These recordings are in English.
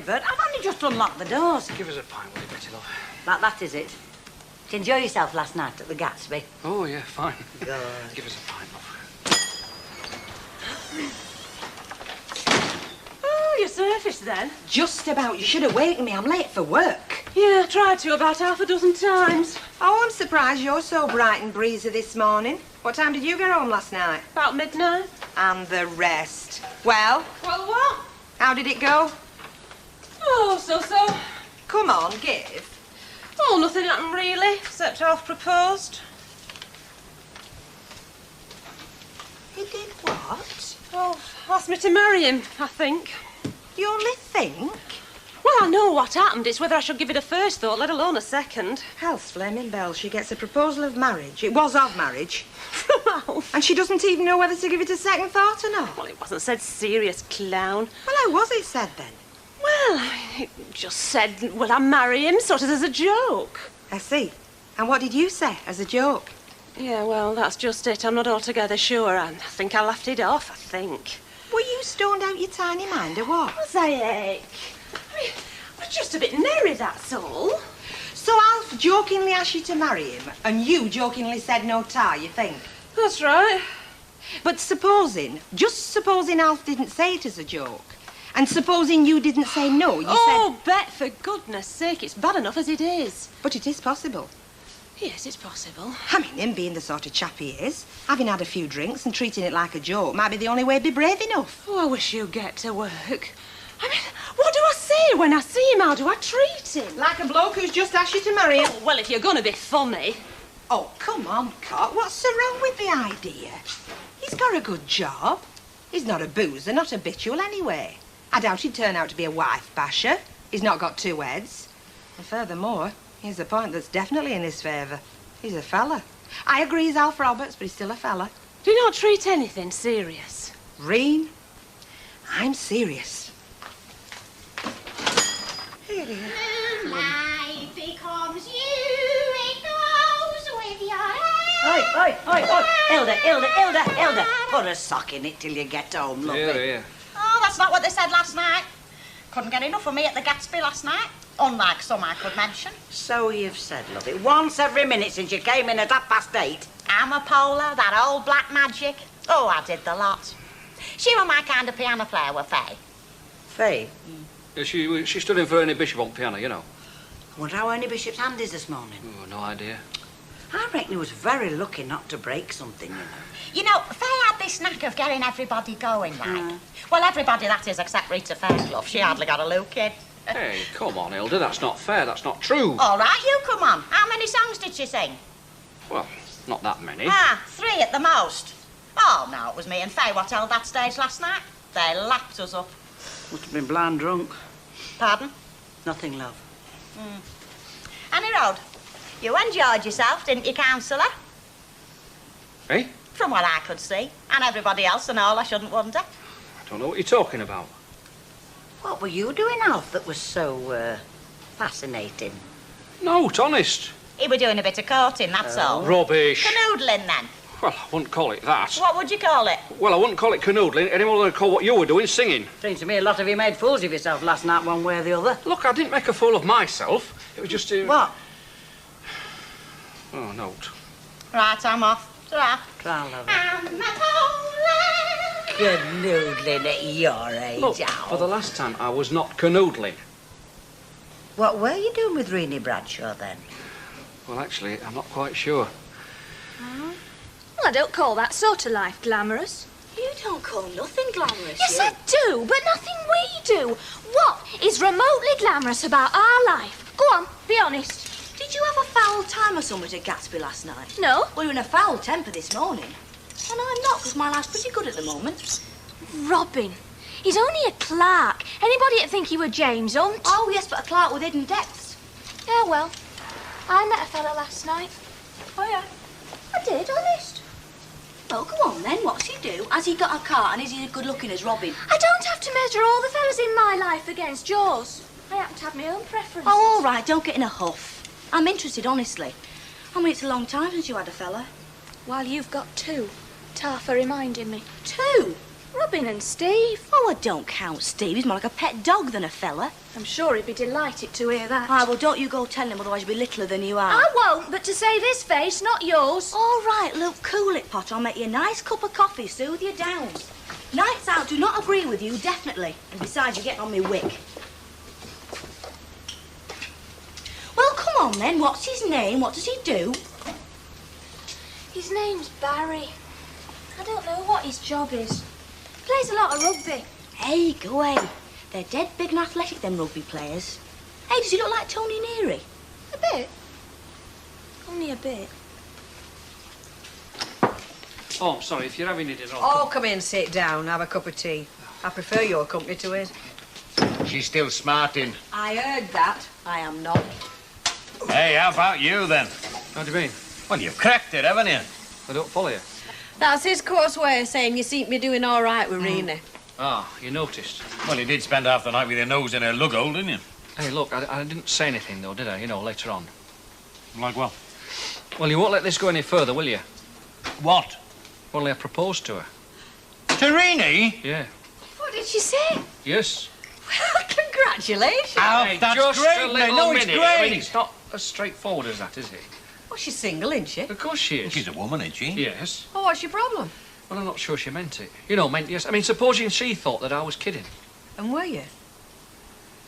Bert. I've only just unlocked the doors. Give us a pint, will you, Betty, love? That is it. Did you enjoy yourself last night at the Gatsby? Oh, yeah, fine. Good. Give us a pint, love. Oh, you surfaced then? Just about. You should have wakened me. I'm late for work. Yeah, I tried to about half a dozen times. Oh, I'm surprised you're so bright and breezy this morning. What time did you get home last night? About midnight. And the rest. Well, Well, what? how did it go? Oh, so. Come on, give. Oh, nothing happened really, except Alf proposed. He did what? Oh, asked me to marry him, I think. You only think? Well, I know what happened. It's whether I should give it a first thought, let alone a second. Hell's flaming bell. She gets a proposal of marriage. It was of marriage. From Alf. And she doesn't even know whether to give it a second thought or not. Well, it wasn't said serious, clown. Well, how was it said then? Well, it just said, will I marry him, sort of as a joke. I see. And what did you say as a joke? Yeah, well, that's just it. I'm not altogether sure. I think I laughed it off, I think. Were you stoned out your tiny mind or what? Was I, I mean, I was just a bit merry, that's all. So Alf jokingly asked you to marry him, and you jokingly said no tie, you think? That's right. But just supposing Alf didn't say it as a joke, and supposing you didn't say no, you Oh, Bet, for goodness sake, it's bad enough as it is. said... But it is possible. Yes, it's possible. I mean, him being the sort of chap he is, having had a few drinks and treating it like a joke might be the only way to be brave enough. Oh, I wish you'd get to work. I mean, what do I say when I see him? How do I treat him? Like a bloke who's just asked you to marry him. Oh, well, if you're going to be funny. Oh, come on, Cot. What's so wrong with the idea? He's got a good job. He's not a boozer, not a habitual anyway. I doubt he'd turn out to be a wife basher. He's not got two heads. And furthermore, here's a point that's definitely in his favour. He's a fella. I agree he's Alf Roberts, but he's still a fella. Do you not treat anything serious? Reen, I'm serious. Here he is. Moonlight becomes you, it goes with your Hilda. Put a sock in it till you get home, lovey. Yeah. Oh, that's not what they said last night. Couldn't get enough of me at the Gatsby last night. Unlike some I could mention. So you've said, lovey. Once every minute since you came in at 8:30. Amapola, that old black magic. Oh, I did the lot. She were my kind of piano player, were Faye. Faye, Yeah, she stood in for Ernie Bishop on piano, you know. I wonder how Ernie Bishop's hand is this morning. Oh, no idea. I reckon he was very lucky not to break something, you know. You know, Faye had this knack of getting everybody going, like. Well, everybody, that is, except Rita Fairclough. She hardly got a look in. Hey, come on, Hilda, that's not fair, that's not true. All right, you come on. How many songs did she sing? Well, not that many. 3 at the most. Oh, no, it was me and Faye what held that stage last night. They lapped us up. Must have been blind drunk. Pardon? Nothing, love. Annie Road, you enjoyed yourself, didn't you, counsellor? Eh? From what I could see. And everybody else and all, I shouldn't wonder. I don't know what you're talking about. What were you doing, Alf, that was so, fascinating? No, it's honest. He were doing a bit of courting, that's all. Rubbish. Canoodling, then. Well, I wouldn't call it that. What would you call it? Well, I wouldn't call it canoodling any more than I'd call what you were doing singing. Seems to me a lot of you made fools of yourself last night, one way or the other. Look, I didn't make a fool of myself. It was just... What? Oh, note. Right, I'm off. Ta-ra. Try, love. Amapola. Canoodling at your age, Look, Alf. for the last time, I was not canoodling. What were you doing with Rennie Bradshaw, then? Well, actually, I'm not quite sure. Well, I don't call that sort of life glamorous. You don't call nothing glamorous. Yes, I do, but nothing we do. What is remotely glamorous about our life? Go on, be honest. Did you have a foul time or something at Gatsby last night? No. Well, you're in a foul temper this morning. And I'm not, because my life's pretty good at the moment. Robin, he's only a clerk. Anybody'd think he were James Hunt. Oh, yes, but a clerk with hidden depths. Yeah, well, I met a fella last night. Oh, yeah? I did, honest. Well, go on then, what's he do? Has he got a car and is he as good looking as Robin? I don't have to measure all the fellas in my life against yours. I happen to have my own preferences. Oh, all right, don't get in a huff. I'm interested, honestly. I mean, it's a long time since you had a fella. While you've got 2. Tarfa reminding me. 2? Robin and Steve. Oh, I don't count Steve. He's more like a pet dog than a fella. I'm sure he'd be delighted to hear that. Ah, well, don't you go tell him, otherwise you'll be littler than you are. I won't, but to save his face, not yours. All right, Luke, cool it, Pot. I'll make you a nice cup of coffee, soothe you down. Nights out do not agree with you, definitely. And besides, you're getting on me wick. Well, come on, then. What's his name? What does he do? His name's Barry. I don't know what his job is. Plays a lot of rugby. Hey, go away. They're dead big and athletic, them rugby players. Hey, does he look like Tony Neary? A bit. Only a bit. Oh, I'm sorry, if you're having it, Oh, come in, sit down, have a cup of tea. I prefer your company to his. She's still smarting. I heard that. I am not. Hey, how about you, then? How do you mean? Well, you've cracked it, haven't you? I don't follow you. That's his coarse way of saying you seem to be doing all right with Rena. Ah, you noticed. Well, you did spend half the night with your nose in her lug hole, didn't you? Hey, look, I didn't say anything, though, did I? You know, later on. Like what? Well, you won't let this go any further, will you? What? Well, I proposed to her. To Renee? Yeah. What did she say? Yes. Congratulations. Oh, Hey, that's just great, a mate. little No, it's minute. great. I mean, it's not as straightforward as that, is it? Well, she's single, isn't she? Of course she is. She's a woman, isn't she? Yes. Oh, what's your problem? Well, I'm not sure she meant it. You know, meant yes. I mean, supposing she thought that I was kidding. And were you?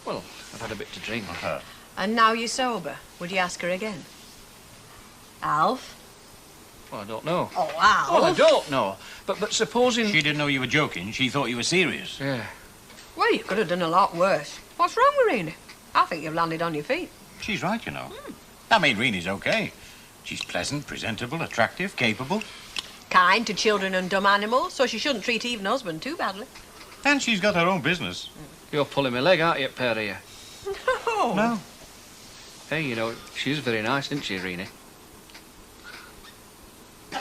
Well, I've had a bit to drink. And now you're sober. Would you ask her again? Alf? Well, I don't know. Oh, Alf. Well, I don't know. But supposing... She didn't know you were joking. She thought you were serious. Yeah. Well, you could have done a lot worse. What's wrong with Rena? I think you've landed on your feet. She's right, you know. I mean, Renee's okay. She's pleasant, presentable, attractive, capable. Kind to children and dumb animals, so she shouldn't treat even husband too badly. And she's got her own business. You're pulling my leg, aren't you, pair of you? No. No. Hey, you know, she's very nice, isn't she, Renee?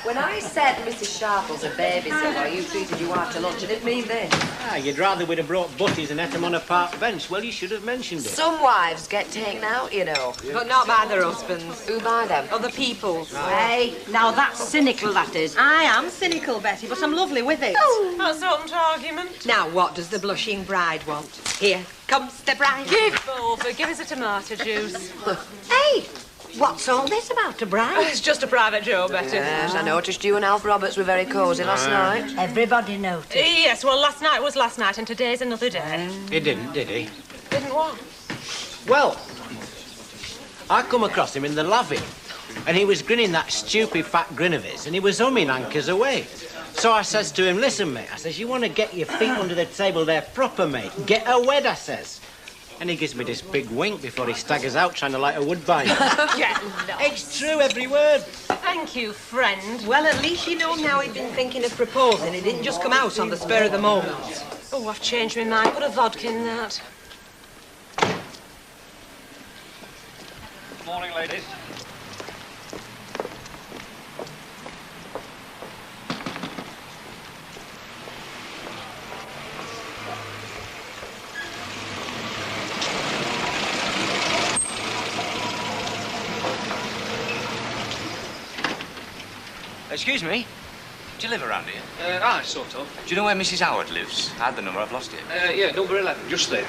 When I said Mrs. Sharple's a babysitter while you treated your wife to lunch, I didn't mean this. Ah, you'd rather we'd have brought butties and ate them on a park bench. Well, you should have mentioned it. Some wives get taken out, you know. But not by their husbands. Who by them? Other people's. Hey, now that's cynical, that is. I am cynical, Betty, but I'm lovely with it. That's open to argument. Now, what does the blushing bride want? Here comes the bride. Give over. Give us a tomato juice. Hey, what's all this about a bride? It's just a private joke, Betty. Yes, I noticed you and Alf Roberts were very cosy last night. Everybody noticed. Yes, well, last night was last night, and today's another day. He didn't, did he? Didn't what? Well, I come across him in the lavvy, and he was grinning that stupid fat grin of his, and he was humming anchors away. So I says to him, listen, mate, I says, you want to get your feet under the table there proper, mate. Get a wed, I says. And he gives me this big wink before he staggers out trying to light a woodbine. Get lost. It's true, every word. Thank you, friend. Well, at least you know now he'd been thinking of proposing. It didn't just come out on the spur of the moment. Oh, I've changed my mind. Put a vodka in that. Morning, ladies. Excuse me, do you live around here? Sort of. Do you know where Mrs. Howard lives? I had the number, I've lost it. Yeah, number 11, just there.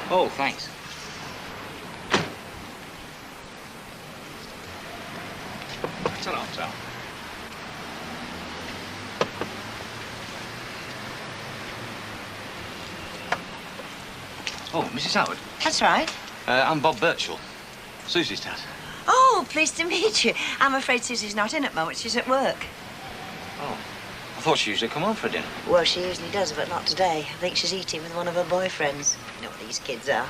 Oh, thanks. Ta-ra, ta. Oh, Mrs. Howard, That's right. I'm Bob Birchall, Susie's dad. Oh, pleased to meet you. I'm afraid Susie's not in at the moment. She's at work. Oh, I thought she usually come home for dinner. Well, she usually does, but not today. I think she's eating with one of her boyfriends. You know what these kids are.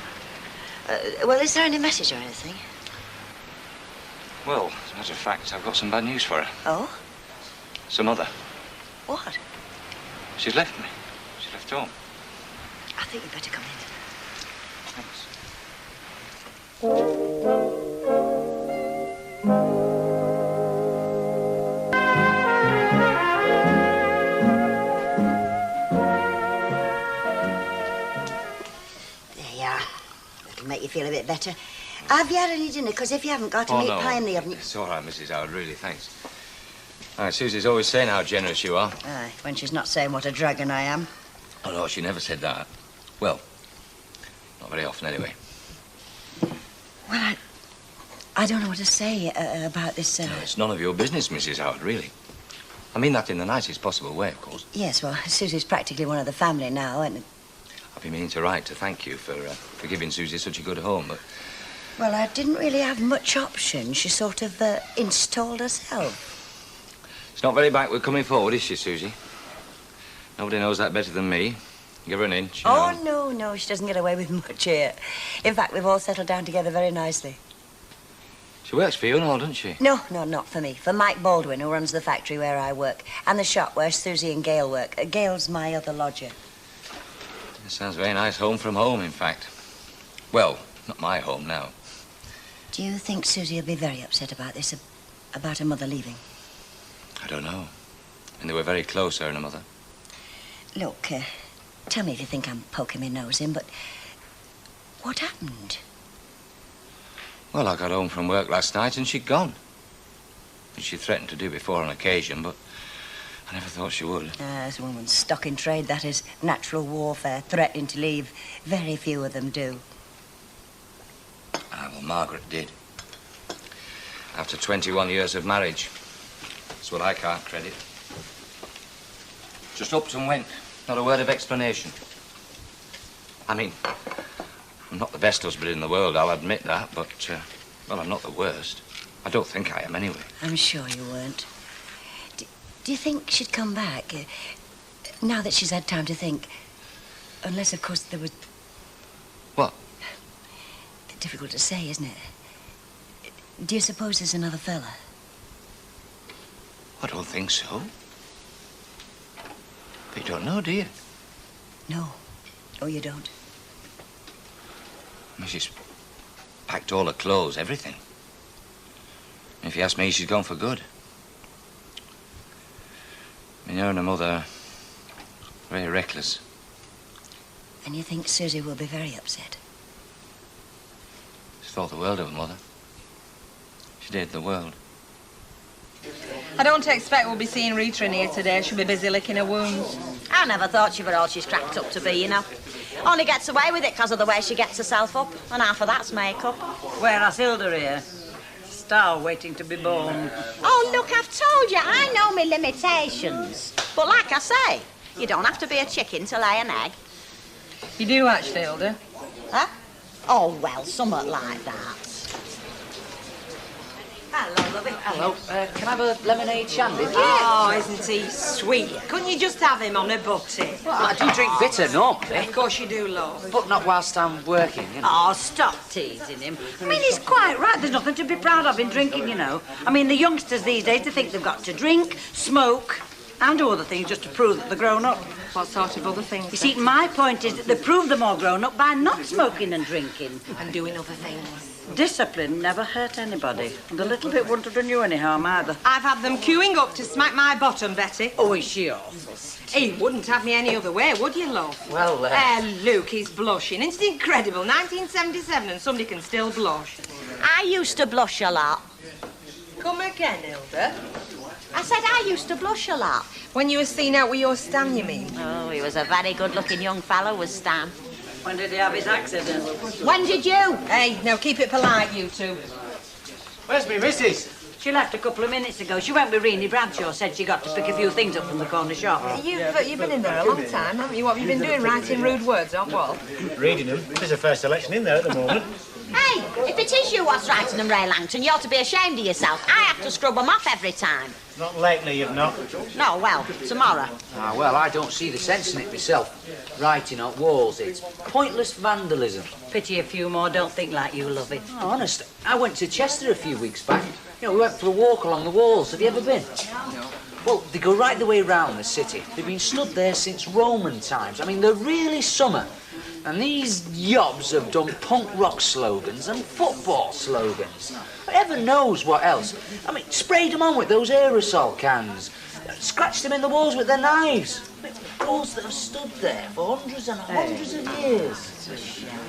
Well, is there any message or anything? Well, as a matter of fact, I've got some bad news for her. Oh? Some other. What? She's left me. She left home. I think you'd better come in. Thanks. There you are. That'll make you feel a bit better. Have you had any dinner? Because if you haven't got a meat pie in the oven... It's all right, Mrs. Howard, really, thanks. All right, Susie's always saying how generous you are. Aye, when she's not saying what a dragon I am. Oh, no, she never said that. Well, Not very often, anyway. Well, I don't know what to say about this. No, it's none of your business, Mrs. Howard, really. I mean that in the nicest possible way, of course. Yes, well, Susie's practically one of the family now, and... I've been meaning to write to thank you for giving Susie such a good home, but... Well, I didn't really have much option. She sort of installed herself. It's not very backward coming forward, is she, Susie? Nobody knows that better than me. Give her an inch. Oh, no, she doesn't get away with much here. In fact, we've all settled down together very nicely. She works for you and all, doesn't she? No, not for me. For Mike Baldwin, who runs the factory where I work, and the shop where Susie and Gail work. Gail's my other lodger. It sounds a very nice home from home, in fact. Well, not my home now. Do you think Susie will be very upset about this, about her mother leaving? I don't know. And they were very close, her and her mother. Look, tell me if you think I'm poking my nose in, but what happened? Well, I got home from work last night and she'd gone. And she threatened to do before on occasion, but I never thought she would. As a woman's stock in trade, that is natural warfare, threatening to leave. Very few of them do. Ah, well, Margaret did. After 21 years of marriage. That's what I can't credit. Just upped and went. Not a word of explanation. I mean, I'm not the best husband in the world, I'll admit that, but, well, I'm not the worst. I don't think I am, anyway. I'm sure you weren't. Do you think she'd come back, now that she's had time to think? Unless, of course, there was... What? Difficult to say, isn't it? Do you suppose there's another fella? I don't think so. But you don't know, do you? No. Oh, you don't? I mean, she's packed all her clothes, everything. If you ask me, she's gone for good. I mean, her and her mother, very reckless. And you think Susie will be very upset? She thought the world of her mother. She did, the world. I don't expect we'll be seeing Rita in here today. She'll be busy licking her wounds. I never thought she were all she's cracked up to be, you know. Only gets away with it because of the way she gets herself up, and half of that's makeup. Whereas Hilda here, star waiting to be born. Oh, look, I've told you, I know my limitations. But like I say, you don't have to be a chicken to lay an egg. You do, actually, Hilda. Huh? Oh, well, somewhat like that. Hello, lovey. Hello. Can I have a lemonade shandy? Oh, isn't he sweet? Couldn't you just have him on a butty? Well, I do drink bitter normally. Of course you do, love. But not whilst I'm working, you know. Oh, stop teasing him. I mean, he's quite right. There's nothing to be proud of in drinking, you know. I mean, the youngsters these days, they think they've got to drink, smoke, and do other things just to prove that they're grown up. What sort of other things? You see, my point is that they prove they're more grown up by not smoking and drinking. And doing other things. Discipline never hurt anybody. And a little bit wouldn't have done you any harm either. I've had them queuing up to smack my bottom, Betty. Oh, is she awful? He wouldn't have me any other way, would you, love? Well, Luke, he's blushing. It's incredible. 1977 and somebody can still blush. I used to blush a lot. Come again, Hilda. I said I used to blush a lot. When you were seen out with your Stan, you mean? Oh, he was a very good-looking young fellow, was Stan. When did he have his accident? When did you? Hey, now keep it polite, you two. Where's me missus? She left a couple of minutes ago. She went with Rennie Bradshaw, said she got to pick a few things up from the corner shop. You've been in there a long time, haven't you? What have you been doing, writing rude words on what? Reading them. There's a first selection in there at the moment. Hey, if it is you what's writing them, Ray Langton, you ought to be ashamed of yourself. I have to scrub them off every time. Not lately, you've not. No, well, tomorrow. Ah, well, I don't see the sense in it myself. Writing on walls, it's pointless vandalism. Pity a few more don't think like you, lovey. Oh, honest, I went to Chester a few weeks back. You know, we went for a walk along the walls. Have you ever been? No. Well, they go right the way round the city. They've been stood there since Roman times. I mean, they're really summer. And these yobs have done punk rock slogans and football slogans. Heaven knows what else. I mean, sprayed them on with those aerosol cans. scratched them in the walls with their knives. Doors that have stood there for hundreds and hundreds of years.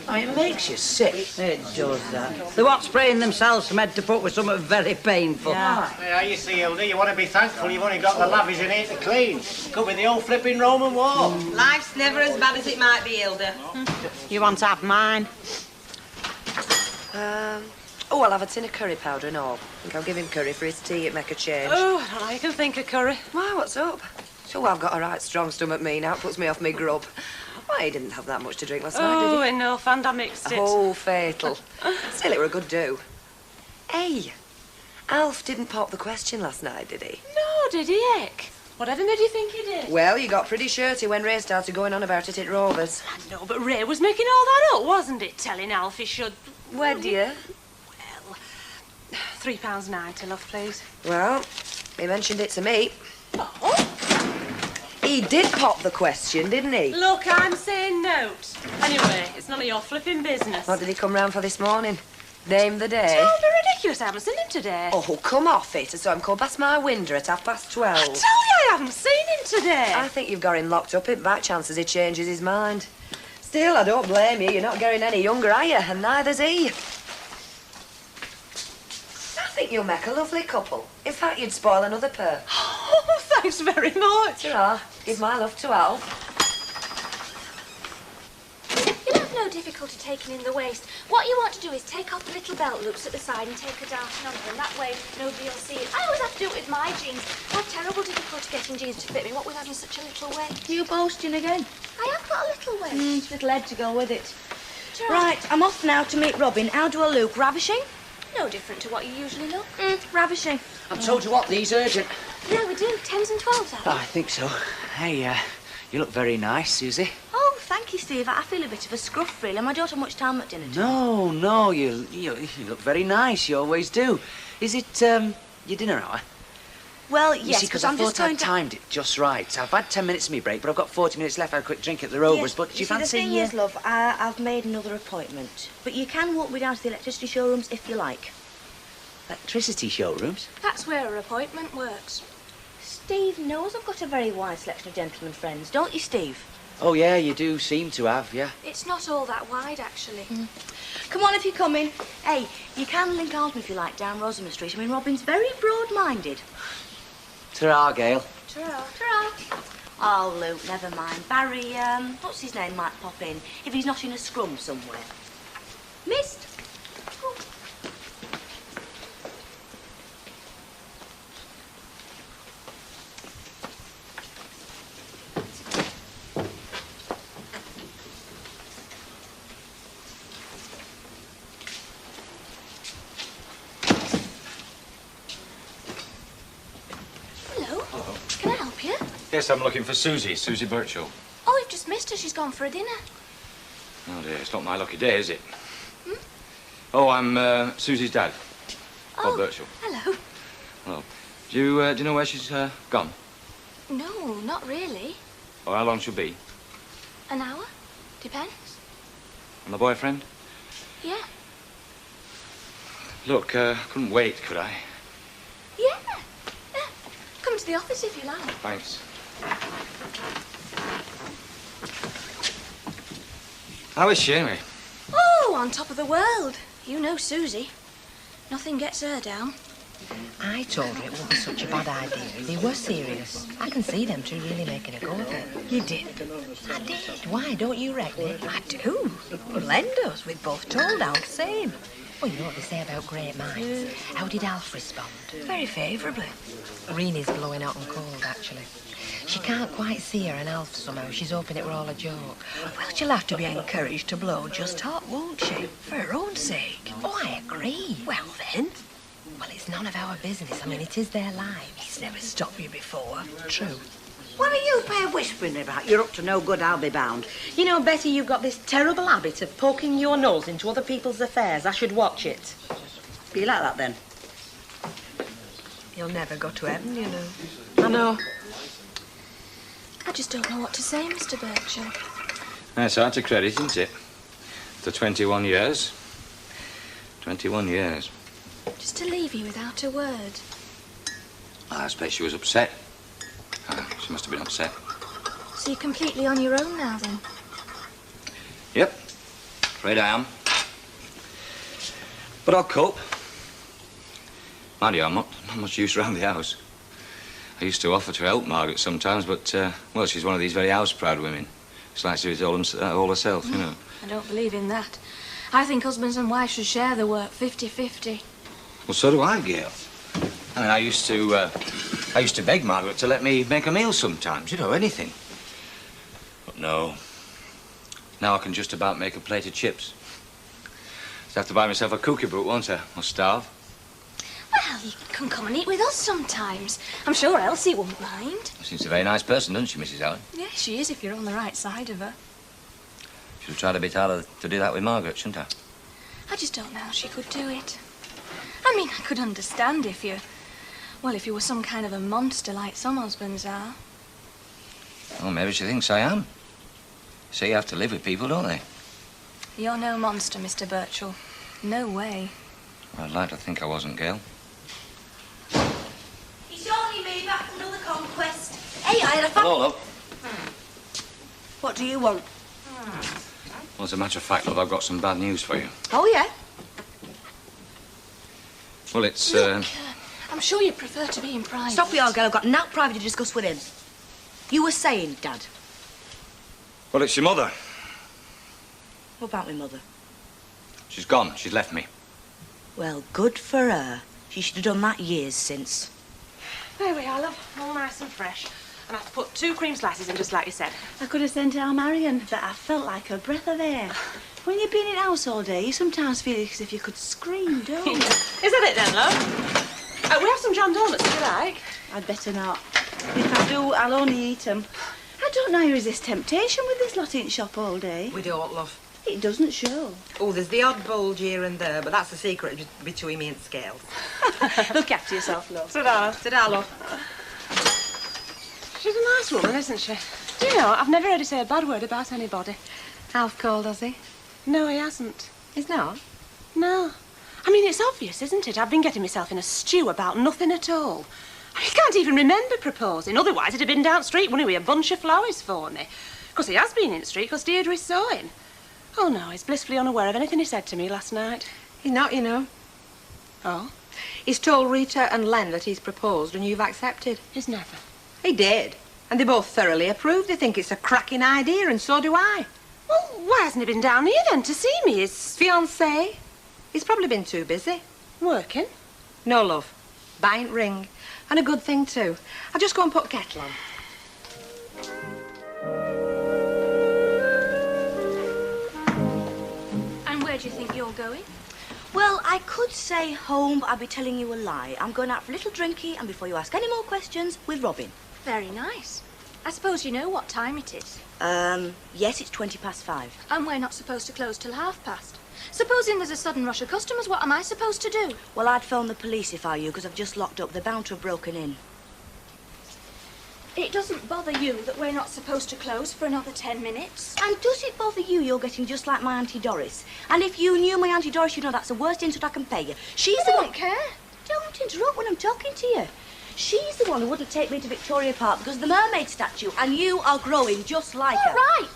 I mean, it makes you sick. It does that. They want spraying themselves from head to foot with something very painful. Yeah, you see, Hilda, you want to be thankful you've only got the lavies in here to clean. Could be the old flipping Roman wall. Life's never as bad as it might be, Hilda. You want to have mine? Oh, I'll have a tin of curry powder and all. I think I'll give him curry for his tea. It'd make a change. Oh, I don't know, you can think of curry. Why, what's up? Sure, I've got a right strong stomach, me now. It puts me off me grub. Why, he didn't have that much to drink last night, did he? Oh, enough, and I mixed it. Oh, fatal. Still, it were a good do. Hey, Alf didn't pop the question last night, did he? No, did he, Eck? Whatever made you think he did? Well, you got pretty shirty when Ray started going on about it at Rovers. I know, but Ray was making all that up, wasn't it? Telling Alf he should... Wed you? Well, £3.90, love, please. Well, he mentioned it to me. Oh? He did pop the question, didn't he? Look, I'm saying note. Anyway, it's none of your flipping business. What did he come round for this morning? Name the day? Don't be ridiculous, I haven't seen him today. Oh, come off it. I saw him come past my window at 12:30. I tell you, I haven't seen him today. I think you've got him locked up. It by chances he changes his mind. Still, I don't blame you. You're not getting any younger, are you? And neither's he. I think you'll make a lovely couple. In fact, you'd spoil another pair. Oh, thanks very much. Ta-ra. Give my love to Al. You'll have no difficulty taking in the waist. What you want to do is take off the little belt loops at the side and take a darting on them. That way, nobody will see it. I always have to do it with my jeans. I have terrible difficulty getting jeans to fit me, what with having such a little waist. You boasting again? I have got a little waist. Little head to go with it. Sure. Right, I'm off now to meet Robin. How do I look? Ravishing? No different to what you usually look. Ravishing. I'm told you what, these urgent. Yeah, we do. 10s and 12s, Oh, I think so. Hey, you look very nice, Susie. Oh, thank you, Steve. I feel a bit of a scruff, really. I don't have much time at dinner time. No, you look very nice. You always do. Is it, your dinner hour? Well, You yes, see, because I I'm just thought going I'd to... timed it just right. I've had 10 minutes of me break, but I've got 40 minutes left. I had a quick drink at the Rovers, Yes, but do you see, fancy... the thing is, love, I've made another appointment. But you can walk me down to the electricity showrooms if you like. Electricity showrooms? That's where her appointment works. Steve knows I've got a very wide selection of gentlemen friends, don't you, Steve? Oh, yeah, you do seem to have, yeah. It's not all that wide, actually. Come on if you're coming. Hey, you can link arms if you like down Rosamond Street. I mean, Robin's very broad-minded. Ta-ra, Gail. Ta-ra. Ta-ra. Oh, Luke, never mind. Barry, what's his name, might pop in if he's not in a scrum somewhere. Missed. Oh. Can I help you? Yes, I'm looking for Susie Birchall. Oh, you've just missed her. She's gone for a dinner. Oh, dear, it's not my lucky day, is it? Oh, I'm Susie's dad, Bob Birchall. Hello. Well, do you know where she's gone? No, not really. Or how long she'll be? An hour? Depends. And the boyfriend? Yeah. Look, couldn't wait, could I? Yeah. Come to the office if you like. Thanks. How is she, anyway? Oh, on top of the world. You know Susie. Nothing gets her down. I told her it wouldn't be such a bad idea. They were serious. I can see them two really making a go of it. You did? I did. Why, don't you reckon it? I do. Blend us. We've both told Alf the same. Well, you know what they say about great minds. How did Alf respond? Very favourably. Reenie's blowing hot and cold, actually. She can't quite see her and Alf somehow. She's hoping it were all a joke. Well, she'll have to be encouraged to blow just hot, won't she? For her own sake. Oh, I agree. Well, then. Well, it's none of our business. I mean, it is their lives. It's never stopped you before. True. What are you pair whispering about? You're up to no good, I'll be bound. You know, Betty, you've got this terrible habit of poking your nose into other people's affairs. I should watch it. Be like that, then. You'll never go to heaven, you know. I know. I just don't know what to say, Mr. Birchall. That's hard to credit, isn't it? After 21 years. 21 years. Just to leave you without a word. I expect she was upset. She must have been upset. So you're completely on your own now, then? Yep. Afraid I am. But I'll cope. Mind you, I'm not much use around the house. I used to offer to help Margaret sometimes, but, well, she's one of these very house-proud women. She likes to do it all herself, you know. I don't believe in that. I think husbands and wives should share the work 50-50. Well, so do I, Gail. I mean, I used to beg Margaret to let me make a meal sometimes, you know, anything. But no. Now I can just about make a plate of chips. I'll have to buy myself a cookie book, won't I? Or starve. Well, you can come and eat with us sometimes. I'm sure Elsie won't mind. She's a very nice person, doesn't she, Mrs. Allen? Yeah, she is if you're on the right side of her. Should have tried a bit harder to do that with Margaret, shouldn't I? I just don't know how she could do it. I mean, I could understand if you were some kind of a monster like some husbands are. Well, maybe she thinks I am. So you have to live with people, don't they? You're no monster, Mr. Birchall. No way. Well, I'd like to think I wasn't, Gail. It's only me back from another conquest. Hey, I had a Hello, love. What do you want? Well, as a matter of fact, love, I've got some bad news for you. Oh, yeah? Well, it's, Look, I'm sure you prefer to be in private. Stop your girl. I've got naught private to discuss with him. You were saying, Dad. Well, it's your mother. What about my mother? She's gone. She's left me. Well, good for her. She should have done that years since. There we are, love. All nice and fresh. And I've put 2 cream slices in, just like you said. I could have sent our Marion, but I felt like a breath of air. When you've been in house all day, you sometimes feel as if you could scream, don't you? Is that it then, love? We have some jam donuts if you like. I'd better not. If I do, I'll only eat them. I don't know how you resist temptation with this lot in the shop all day. We don't, love. It doesn't show. Oh, there's the odd bulge here and there, but that's the secret between me and Scales. Look after yourself, love. Ta-da. Ta-da, love. She's a nice woman, isn't she? Do you know, I've never heard her say a bad word about anybody. Alf called, has he? No, he hasn't. He's not? No. I mean, it's obvious, isn't it? I've been getting myself in a stew about nothing at all. I can't even remember proposing. Otherwise, it'd have been down street, wouldn't he, with a bunch of flowers for me. Of course, he has been in the street because Deirdre's sewing. Oh, no, he's blissfully unaware of anything he said to me last night. He's not, you know. Oh? He's told Rita and Len that he's proposed and you've accepted. He's never. He did. And they both thoroughly approve. They think it's a cracking idea, and so do I. Well, why hasn't he been down here then to see me? His fiancé? He's probably been too busy. Working? No, love. Buying ring. And a good thing, too. I'll just go and put kettle on. And where do you think you're going? Well, I could say home, but I'd be telling you a lie. I'm going out for a little drinky, and before you ask any more questions, with Robin. Very nice. I suppose you know what time it is. Yes, it's 5:20. And we're not supposed to close till 5:30. Supposing there's a sudden rush of customers, what am I supposed to do? Well, I'd phone the police if I were you, because I've just locked up. They're bound to have broken in. It doesn't bother you that we're not supposed to close for another 10 minutes? And does it bother you you're getting just like my Auntie Doris? And if you knew my Auntie Doris, you'd know that's the worst insult I can pay you. She's the one... I don't care. Don't interrupt when I'm talking to you. She's the one who wouldn't take me to Victoria Park because of the mermaid statue, and you are growing just like her. All right.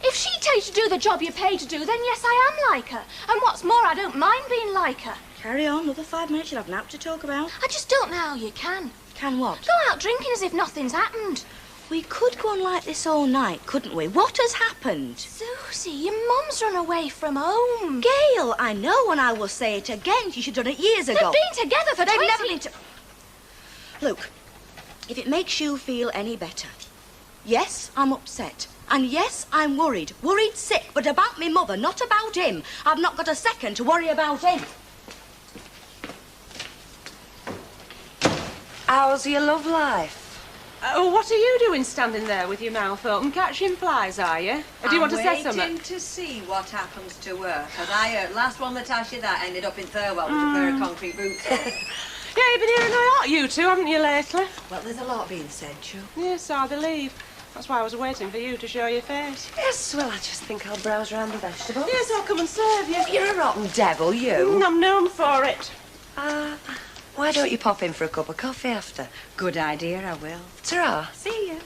If she tells you to do the job you're paid to do, then yes, I am like her. And what's more, I don't mind being like her. Carry on, another 5 minutes, you'll have an app to talk about. I just don't know how you can. Can what? Go out drinking as if nothing's happened. We could go on like this all night, couldn't we? What has happened? Susie, your mum's run away from home. Gail, I know, and I will say it again. She should have done it years ago. They've been together for 20... They've never been to... Look, if it makes you feel any better, yes, I'm upset. And yes, I'm worried. Worried sick, but about me mother, not about him. I've not got a second to worry about him. How's your love life? What are you doing standing there with your mouth open, catching flies, are you? Or do you want to say something? I'm waiting to see what happens to her. Because I heard last one that Tasha that ended up in Thirlwell with a pair of concrete boots on. Yeah, you've been hearing a lot, you two, haven't you, lately? Well, there's a lot being said, Joe. Yes, I believe. That's why I was waiting for you to show your face. Yes, well, I just think I'll browse round the vegetables. Yes, I'll come and serve you. You're a rotten devil, you. I'm known for it. Why don't you pop in for a cup of coffee after? Good idea, I will. Ta-ra. See you.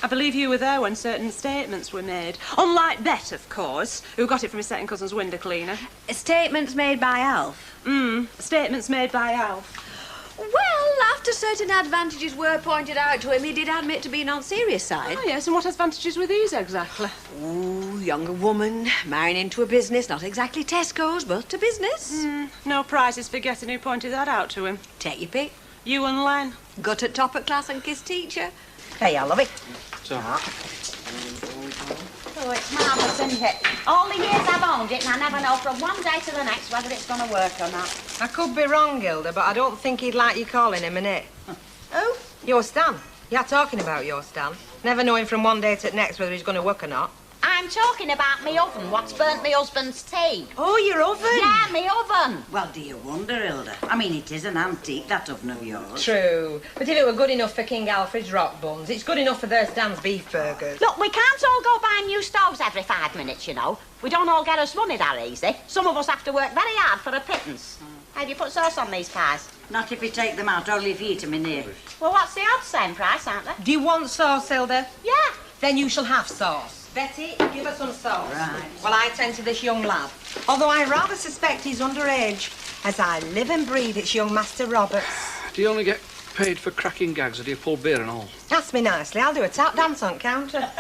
I believe you were there when certain statements were made. Unlike Bet, of course, who got it from his second cousin's window cleaner. Statements made by Alf? Statements made by Alf. Well, after certain advantages were pointed out to him, he did admit to being on serious side. Oh, yes, and what advantages were these exactly? Ooh, younger woman, marrying into a business, not exactly Tesco's, but a business. No prizes for guessing who pointed that out to him. Take your pick. You and Len. Got at top at class and kiss teacher. Hey, I love it. So, Oh, it's marvellous, isn't it? All the years I've owned it, and I never know from one day to the next whether it's going to work or not. I could be wrong, Gilda, but I don't think he'd like you calling him an it. Who? Your Stan. You're talking about your Stan. Never knowing from one day to the next whether he's going to work or not. I'm talking about me oven, what's burnt me husband's tea. Oh, your oven? Yeah, me oven. Well, do you wonder, Hilda? I mean, it is an antique, that oven of yours. True. But if it were good enough for King Alfred's rock buns, it's good enough for their Stan's beef burgers. Look, we can't all go buying new stoves every 5 minutes, you know. We don't all get us money that easy. Some of us have to work very hard for a pittance. Have you put sauce on these pies? Not if you take them out, only if you eat them in here. Well, what's the odds? Same price, aren't they? Do you want sauce, Hilda? Yeah. Then you shall have sauce. Betty, give us some sauce. Right. While I tend to this young lad. Although I rather suspect he's underage. As I live and breathe, it's young Master Roberts. Do you only get paid for cracking gags, or do you pull beer and all? Ask me nicely, I'll do a tap dance on counter.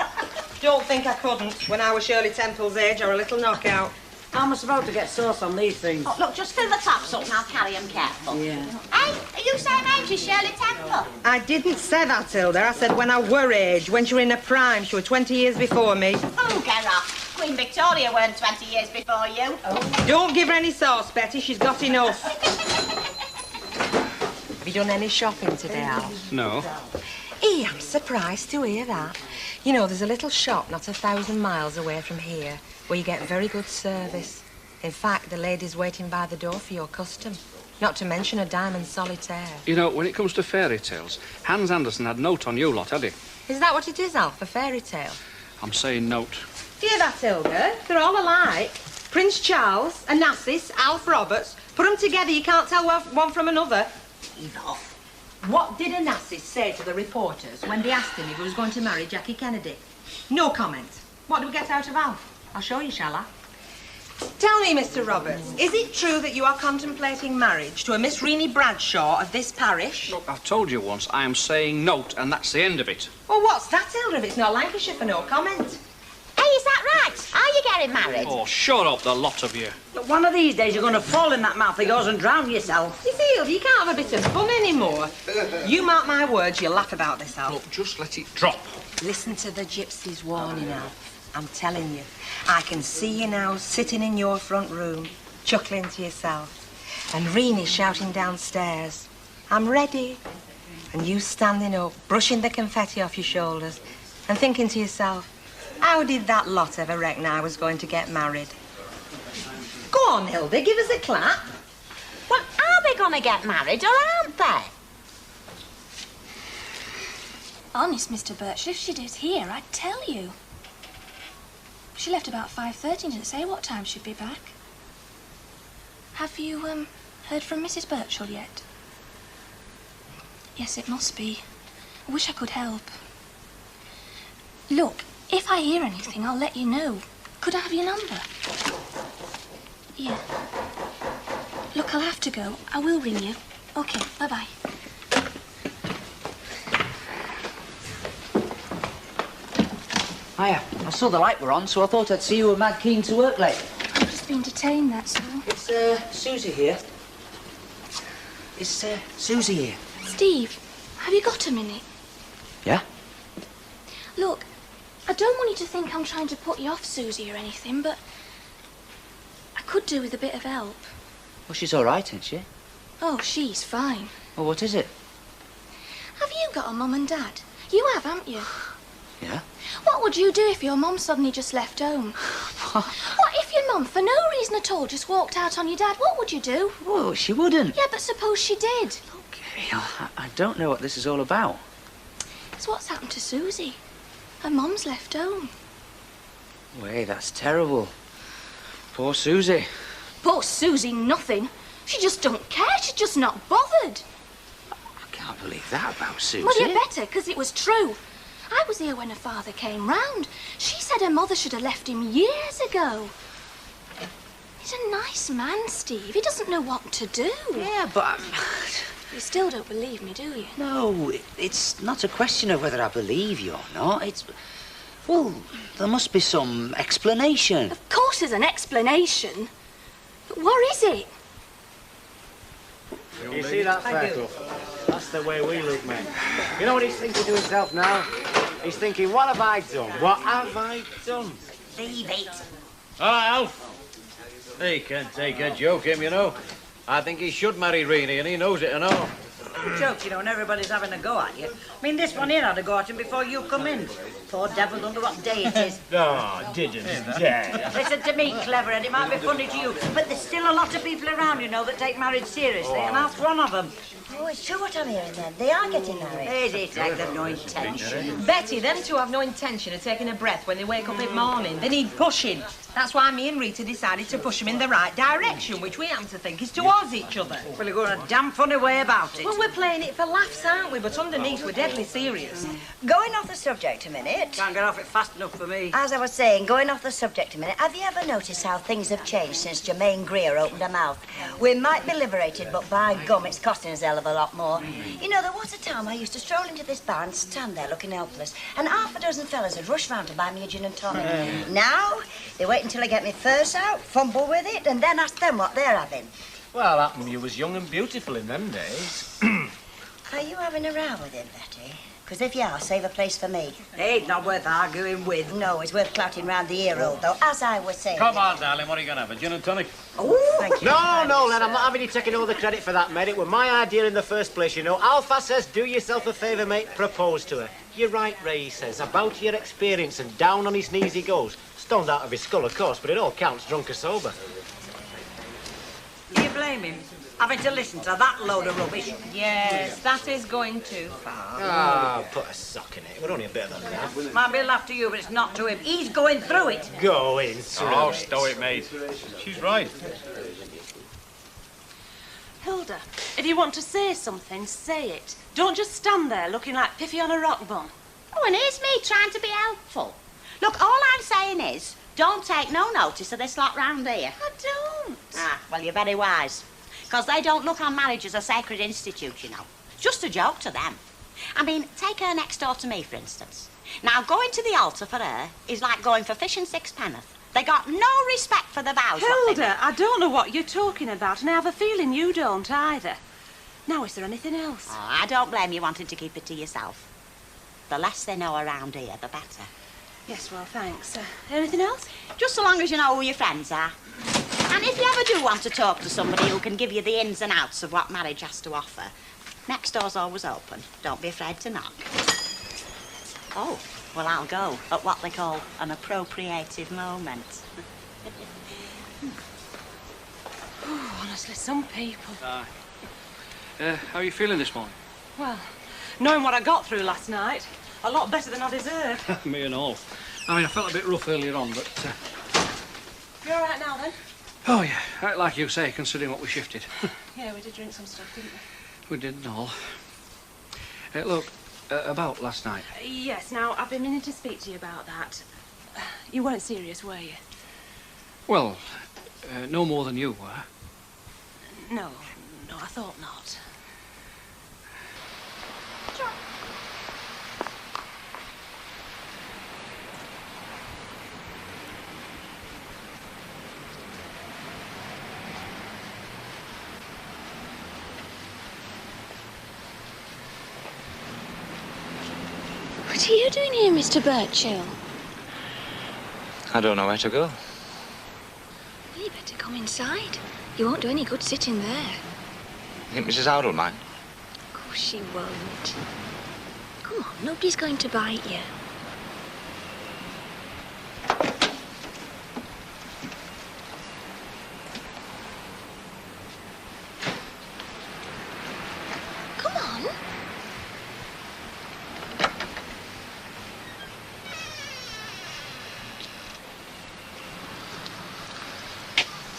Don't think I couldn't when I was Shirley Temple's age or a little knockout. How am I supposed to get sauce on these things? Oh, look, just fill the tops up and I'll carry them careful. Yeah. Hey, are you same age as Shirley Temple? I didn't say that, Hilda. I said when I were age, when she were in her prime. She was 20 years before me. Oh, get off. Queen Victoria weren't 20 years before you. Oh. Don't give her any sauce, Betty. She's got enough. Have you done any shopping today, Al? No. I'm surprised to hear that. You know, there's a little shop not 1,000 miles away from here where you get very good service. In fact, the lady's waiting by the door for your custom. Not to mention a diamond solitaire. You know, when it comes to fairy tales, Hans Andersen had note on you lot, had he? Is that what it is, Alf, a fairy tale? I'm saying note. Hear that, Hilda? They're all alike. Prince Charles, Onassis, Alf Roberts. Put them together, you can't tell one from another. Enough. What did Onassis say to the reporters when they asked him if he was going to marry Jackie Kennedy? No comment. What do we get out of Alf? I'll show you, shall I? Tell me, Mr. Roberts, is it true that you are contemplating marriage to a Miss Rennie Bradshaw of this parish? Look, I've told you once, I am saying note, and that's the end of it. Well, what's that, Hilda, if it's not Lancashire for no comment? Hey, is that right? Are you getting married? Oh, shut up, the lot of you. Look, one of these days you're going to fall in that mouth of yours and drown yourself. You see, Hilda, you can't have a bit of fun anymore. You mark my words, you'll laugh about this, Alf. Look, just let it drop. Listen to the gypsy's warning, Alf. I'm telling you, I can see you now sitting in your front room, chuckling to yourself, and Rennie shouting downstairs, I'm ready. And you standing up, brushing the confetti off your shoulders, and thinking to yourself, how did that lot ever reckon I was going to get married? Go on, Hilda, give us a clap. Well, are they going to get married or aren't they? Honest, Mr. Birch, if she did here, I'd tell you. She left about 5:30 and didn't say what time she'd be back. Have you, heard from Mrs. Birchall yet? Yes, it must be. I wish I could help. Look, if I hear anything, I'll let you know. Could I have your number? Yeah. Look, I'll have to go. I will ring you. Okay, bye-bye. Hiya. I saw the light were on, so I thought I'd see you were mad keen to work late. I've just been detained, that's all. It's, Susie here. Is, Susie here? Steve, have you got a minute? Yeah? Look, I don't want you to think I'm trying to put you off Susie or anything, but I could do with a bit of help. Well, she's all right, isn't she? Oh, she's fine. Well, what is it? Have you got a mum and dad? You have, haven't you? Yeah? What would you do if your mum suddenly just left home? What if your mum, for no reason at all, just walked out on your dad? What would you do? Well, she wouldn't. Yeah, but suppose she did. Okay, I don't know what this is all about. It's what's happened to Susie. Her mum's left home. Wait, that's terrible. Poor Susie. Poor Susie, nothing. She just don't care. She's just not bothered. Can't believe that about Susie. Well, you better, because it was true. I was here when her father came round. She said her mother should have left him years ago. He's a nice man, Steve. He doesn't know what to do. Yeah, but... You still don't believe me, do you? No, it's not a question of whether I believe you or not. It's... Well, there must be some explanation. Of course there's an explanation. But what is it? You see that Fairclough? That's the way we look, mate. You know what he's thinking to himself now? He's thinking, what have I done? What have I done? Leave it. All right, Alf. He can take a joke, him, you know. I think he should marry Reenie, and he knows it and all. Jokes, you know, and everybody's having a go at you. I mean, this one here had a go at him before you come in. Poor devil, don't know what day it is. Oh, didn't dare. Listen to me, clever, and it might be funny to you, but there's still a lot of people around, you know, that take marriage seriously, and that's one of them. Oh, it's true what I'm hearing then. They are getting married. Is it? Like they've no intention. Betty, them two have no intention of taking a breath when they wake up in the morning. They need pushing. That's why me and Rita decided to push them in the right direction, which we happen to think is towards each other. Well, you're going a damn funny way about it. Well, we're playing it for laughs, aren't we? But underneath, we're deadly serious. Going off the subject a minute. Can't get off it fast enough for me. As I was saying, going off the subject a minute, have you ever noticed how things have changed since Jermaine Greer opened her mouth? We might be liberated, but by gum, it's costing us a hell of a lot more. You know, there was a time I used to stroll into this bar and stand there looking helpless, and half a dozen fellas would rush round to buy me a gin and tonic. Now, they wait until I get my purse out, fumble with it, and then ask them what they're having. Well, that you was young and beautiful in them days. Are you having a row with him, Betty? Because if you are, save a place for me. Ain't not worth arguing with. No, it's worth clouting round the ear hole, though, as I was saying. Come on, darling, what are you going to have, a gin and tonic? Oh, thank you. No, Len, I'm not having you taking all the credit for that, mate. It was my idea in the first place, you know. Alpha says, do yourself a favour, mate, propose to her. You're right, Ray, he says, about your experience, and down on his knees he goes. Stoned out of his skull, of course, but it all counts drunk or sober. Do you blame him? Having to listen to that load of rubbish? Yes, that is going too far. Ah, put a sock in it. We're only a bit of that. Might be a laugh to you, but it's not to him. He's going through it. Going through Oh, it. stow it, mate. She's right. Hilda, if you want to say something, say it. Don't just stand there looking like Piffy on a rock bun. Oh, and here's me trying to be helpful. Look, all I'm saying is, don't take no notice of this lot round here. I don't. Ah, well, you're very wise. Because they don't look on marriage as a sacred institute, you know. It's just a joke to them. I mean, take her next door to me, for instance. Now, going to the altar for her is like going for fish and sixpenneth. They got no respect for the vows. Hilda, I don't know what you're talking about, and I have a feeling you don't either. Now, is there anything else? Oh, I don't blame you wanting to keep it to yourself. The less they know around here, the better. Yes, well, thanks. Anything else? Just so long as you know who your friends are. And if you ever do want to talk to somebody who can give you the ins and outs of what marriage has to offer, next door's always open. Don't be afraid to knock. Oh, well, I'll go at what they call an appropriative moment. Oh, honestly, some people. How are you feeling this morning? Well, knowing what I got through last night, a lot better than I deserved. Me and all. I mean, I felt a bit rough earlier on, but... You all right now, then? Oh, yeah. Like you say, considering what we shifted. Yeah, we did drink some stuff, didn't we? We did and all. Look, about last night. Yes, now, I've been meaning to speak to you about that. You weren't serious, were you? Well, no more than you were. No, I thought not. What are you doing here, Mr. Birchill? I don't know where to go. Well, you better come inside. You won't do any good sitting there. You think Mrs. Howard will mind? Of course she won't. Come on, nobody's going to bite you. Come on.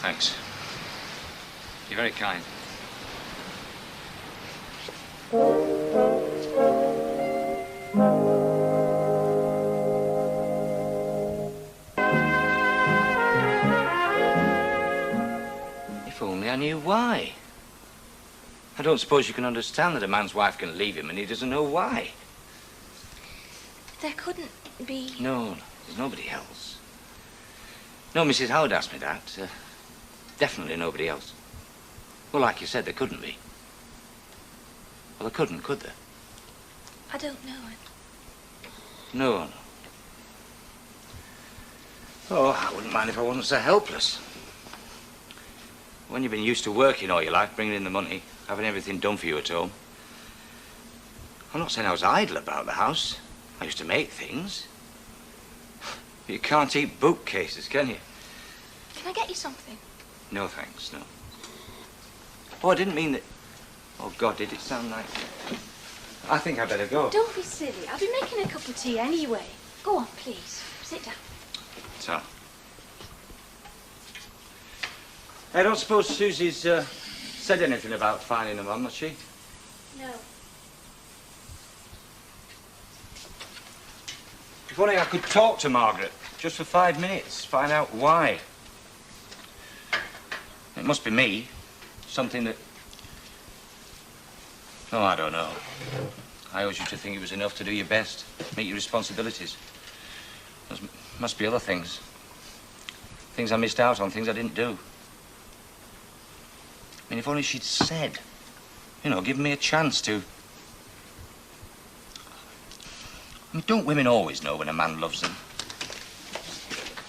Thanks. You're very kind. I knew why. I don't suppose you can understand that a man's wife can leave him and he doesn't know why. There couldn't be... No, there's nobody else. No, Mrs. Howard asked me that. Definitely nobody else. Well, like you said, there couldn't be. Well, there couldn't, could there? I don't know. No, no. Oh, I wouldn't mind if I wasn't so helpless. When you've been used to working all your life, bringing in the money, having everything done for you at home. I'm not saying I was idle about the house. I used to make things. But you can't eat bookcases, can you? Can I get you something? No, thanks, no. Oh, I didn't mean that... Oh, God, did it sound like... I think I'd better go. Don't be silly. I'll be making a cup of tea anyway. Go on, please. Sit down. So. I don't suppose Susie's said anything about finding a mum, has she? No. If only I could talk to Margaret, just for 5 minutes, find out why. It must be me. Something that... Oh, I don't know. I always used to think it was enough to do your best, meet your responsibilities. There must be other things. Things I missed out on, things I didn't do. I mean, if only she'd said, you know, given me a chance to... I mean, don't women always know when a man loves them?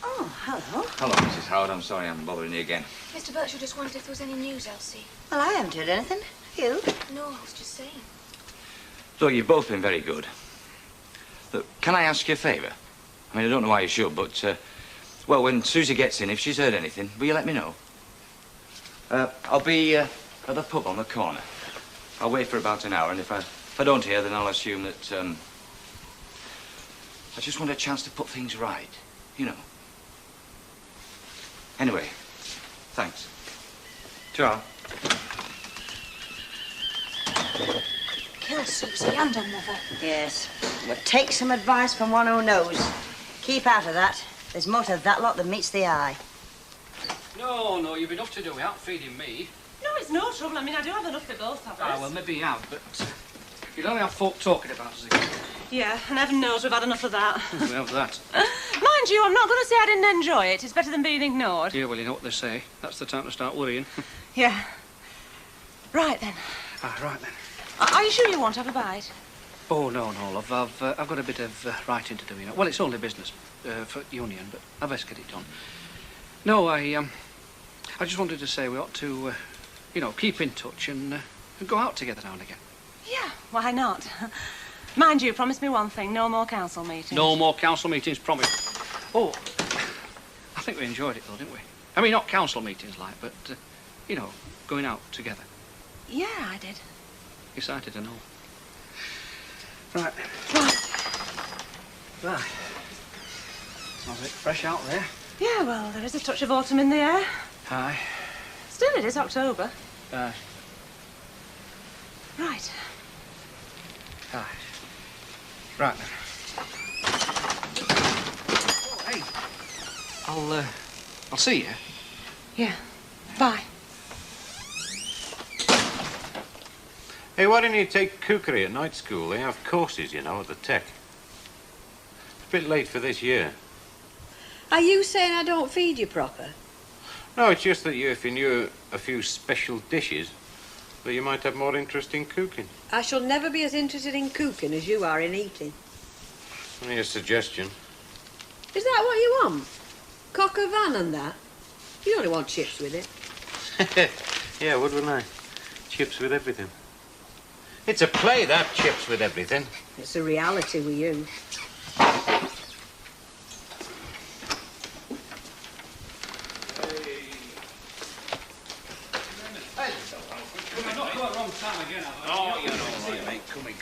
Oh, hello. Hello, Mrs. Howard. I'm sorry I'm bothering you again. Mr. Birchall just wondered if there was any news, Elsie. Well, I haven't heard anything. You? No, I was just saying. Look, you've both been very good. Look, can I ask you a favour? I mean, I don't know why you should, but, well, when Susie gets in, if she's heard anything, will you let me know? I'll be at the pub on the corner. I'll wait for about an hour, and if I don't hear, then I'll assume that, I just want a chance to put things right, you know. Anyway, thanks. Ta. Kill Susie and her mother. Yes. Well, take some advice from one who knows. Keep out of that. There's more to that lot than meets the eye. No, no, you've enough to do without feeding me. No, it's no trouble. I mean, I do have enough for both of us. Ah, well, maybe you have, but you'd only have folk talking about us again. Yeah, and heaven knows we've had enough of that. We have that. Mind you, I'm not going to say I didn't enjoy it. It's better than being ignored. Yeah, well, you know what they say. That's the time to start worrying. Yeah. Right, then. Ah, right, then. Are you sure you won't have a bite? Oh, no, no, love. I've got a bit of writing to do, you know. Well, it's only business for Union, but I best get it done. No, I just wanted to say we ought to, you know, keep in touch and go out together now and again. Yeah, why not? Mind you, promise me one thing, no more council meetings. No more council meetings, promise. Oh, I think we enjoyed it, though, didn't we? I mean, not council meetings like, but, you know, going out together. Yeah, I did. Excited and all. Right. Right. Smells a bit fresh out there. Yeah, well, there is a touch of autumn in the air. Aye. Still, it is October. Aye. Right. Aye. Right then. Oh, hey. I'll see you. Yeah. Bye. Hey, why don't you take cookery at night school? They have courses, you know, at the Tech. It's a bit late for this year. Are you saying I don't feed you proper? No, it's just that if you knew a few special dishes, that you might have more interest in cooking. I shall never be as interested in cooking as you are in eating. Only a suggestion. Is that what you want? Cock a van and that? You only want chips with it. Yeah, wouldn't I? Chips with everything. It's a play, that, chips with everything. It's a reality with you. Oh, you're all right, mate. Come in.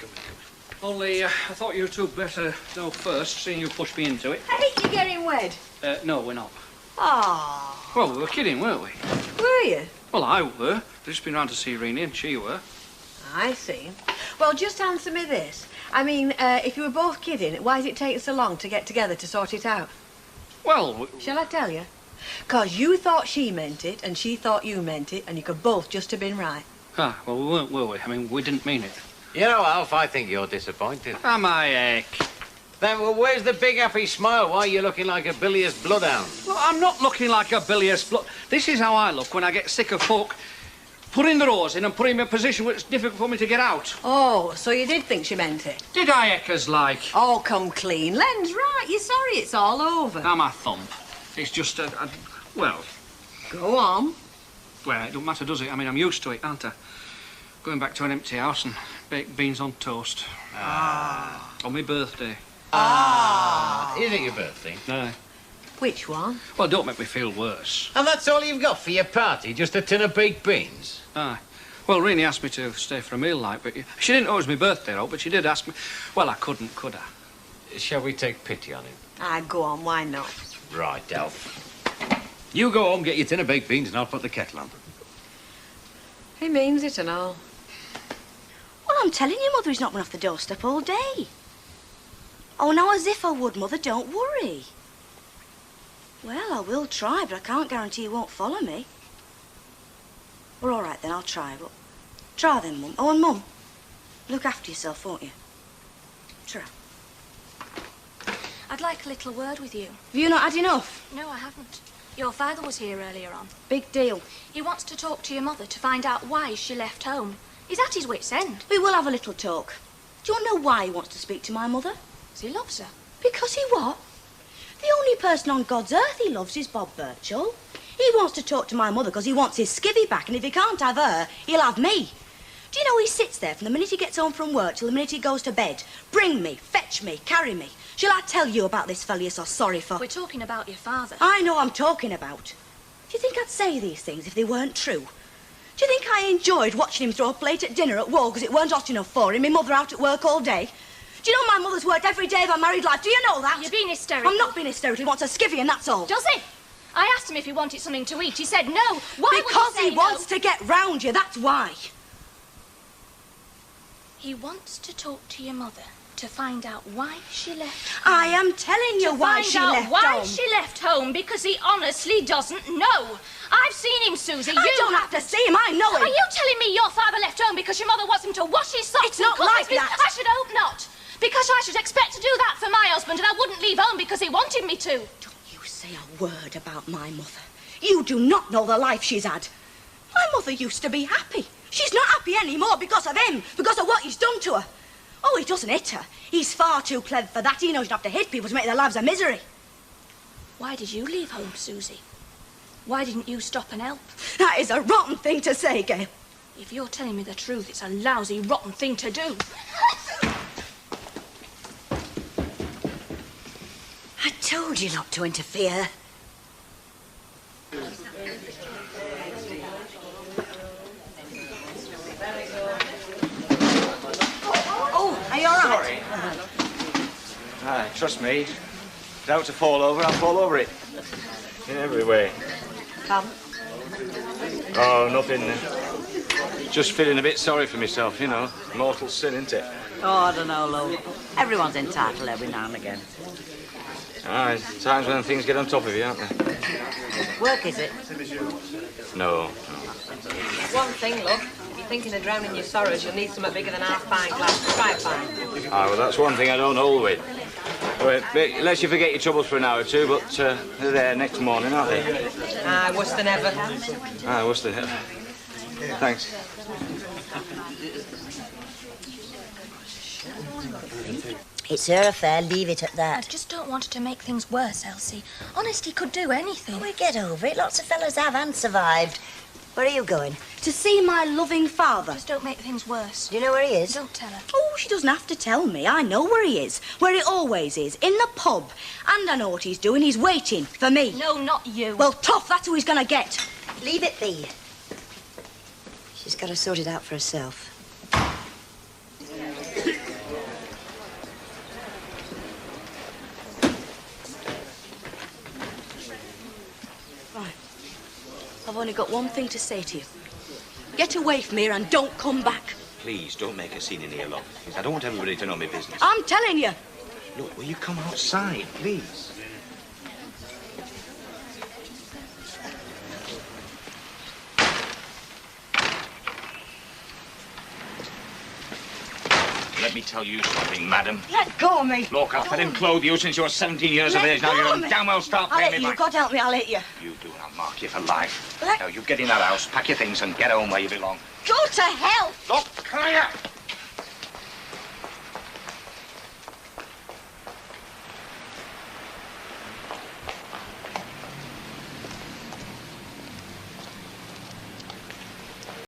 Only, I thought you two better know first, seeing you pushed me into it. I think you're getting wed. No, we're not. Ah. Well, we were kidding, weren't we? Were you? Well, I were. I've just been round to see Renee, and she were. I see. Well, just answer me this. I mean, if you were both kidding, why did it take so long to get together to sort it out? Well... Shall I tell you? 'Cause you thought she meant it, and she thought you meant it, and you could both just have been right. Ah, well, we weren't, were we? I mean, we didn't mean it. You know, Alf, I think you're disappointed. Am I, heck? Then, well, where's the big happy smile? Why are you looking like a bilious bloodhound? Well, I'm not looking like a bilious blood. This is how I look when I get sick of folk putting their oars in and putting me in a position where it's difficult for me to get out. Oh, so you did think she meant it? Did I, Eckers, like? Oh, come clean. Len's right. You're sorry it's all over. Now, my thumb. It's just, well... Go on. Well, it don't matter, does it? I mean, I'm used to it, aren't I? Going back to an empty house and baked beans on toast. Ah. On my birthday. Ah. Is it your birthday? No. Which one? Well, don't make me feel worse. And that's all you've got for your party? Just a tin of baked beans? Aye. Well, Rini asked me to stay for a meal, like, but she didn't know it was my birthday, though, but she did ask me. Well, I couldn't, could I? Shall we take pity on him? Ah, go on, why not? Right, Alf. You go home, get your tin of baked beans, and I'll put the kettle on. He means it and all. Well, I'm telling you, Mother, he's not been off the doorstep all day. Oh, now, as if I would, Mother, don't worry. Well, I will try, but I can't guarantee he won't follow me. Well, all right, then, I'll try, but... Try then, Mum. Oh, and Mum, look after yourself, won't you? Try. I'd like a little word with you. Have you not had enough? No, I haven't. Your father was here earlier on. Big deal. He wants to talk to your mother to find out why she left home. He's at his wit's end. We will have a little talk. Do you want to know why he wants to speak to my mother? Because he loves her. Because he what? The only person on God's earth he loves is Bob Birchall. He wants to talk to my mother because he wants his skivvy back, and if he can't have her, he'll have me. Do you know he sits there from the minute he gets home from work till the minute he goes to bed? Bring me, fetch me, carry me. Shall I tell you about this fella you're so sorry for? We're talking about your father. I know I'm talking about. Do you think I'd say these things if they weren't true? Do you think I enjoyed watching him throw a plate at dinner at Wall because it weren't hot enough for him, my mother out at work all day? Do you know my mother's worked every day of her married life? Do you know that? You're being hysterical. I'm not being hysterical. He wants a skivvy and that's all. Does he? I asked him if he wanted something to eat. He said no. Why because would he say he wants to get round you, that's why. He wants to talk to your mother to find out why she left home. I am telling you why she left why home. she left home, because he honestly doesn't know. I've seen him, Susie. I don't have to see him, I know him. Are you telling me your father left home because your mother wants him to wash his socks It's and not cook like his meat? that. I should hope not. Because I should expect to do that for my husband, and I wouldn't leave home because he wanted me to. Don't you say a word about my mother. You do not know the life she's had. My mother used to be happy. She's not happy anymore because of him, because of what he's done to her. Oh, he doesn't hit her. He's far too clever for that. He knows you don't have to hit people to make their lives a misery. Why did you leave home, Susie? Why didn't you stop and help? That is a rotten thing to say, Gail. If you're telling me the truth, it's a lousy, rotten thing to do. I told you not to interfere. Oh, are you all right? Aye, trust me. Doubt to fall over, I'll fall over it. In every way. Come. Oh, nothing. Just feeling a bit sorry for myself, you know. Mortal sin, isn't it? Oh, I don't know, love. Everyone's entitled every now and again. Aye, times when things get on top of you, aren't they? Work, is it? No. One thing, love. If you're thinking of drowning your sorrows, you'll need something bigger than half pint glass. Try fine. Ah, well, that's one thing I don't hold with. Well, unless you forget your troubles for an hour or two, but they're there next morning, aren't they? Aye, worse than ever. Aye, what's the hell? Thanks. It's her affair, leave it at I that. just don't want it to make things worse, Elsie. Honest, he could do anything. We get over it. Lots of fellas have and survived. Where are you going? To see my loving father. Just don't make things worse. Do you know where he is? Don't tell her. Oh, she doesn't have to tell me. I know where he is. Where he always is. In the pub. And I know what he's doing. He's waiting for me. No, not you. Well, tough. That's who he's going to get. Leave it be. She's got to sort it out for herself. Right. I've only got one thing to say to you. Get away from here and don't come back. Please, don't make a scene in here, love. I don't want everybody to know my business. I'm telling you. Look, will you come outside, please? Let me tell you something, madam. Let go of me. Look, I've had him clothe you since you were 17 years of age. Now you'll damn well start I'll paying hit me you. back. God help me, I'll hit you. You do, and I'll mark you for life. Let- Now, you get in that house, pack your things, and get home where you belong. Go to hell. Look, come here.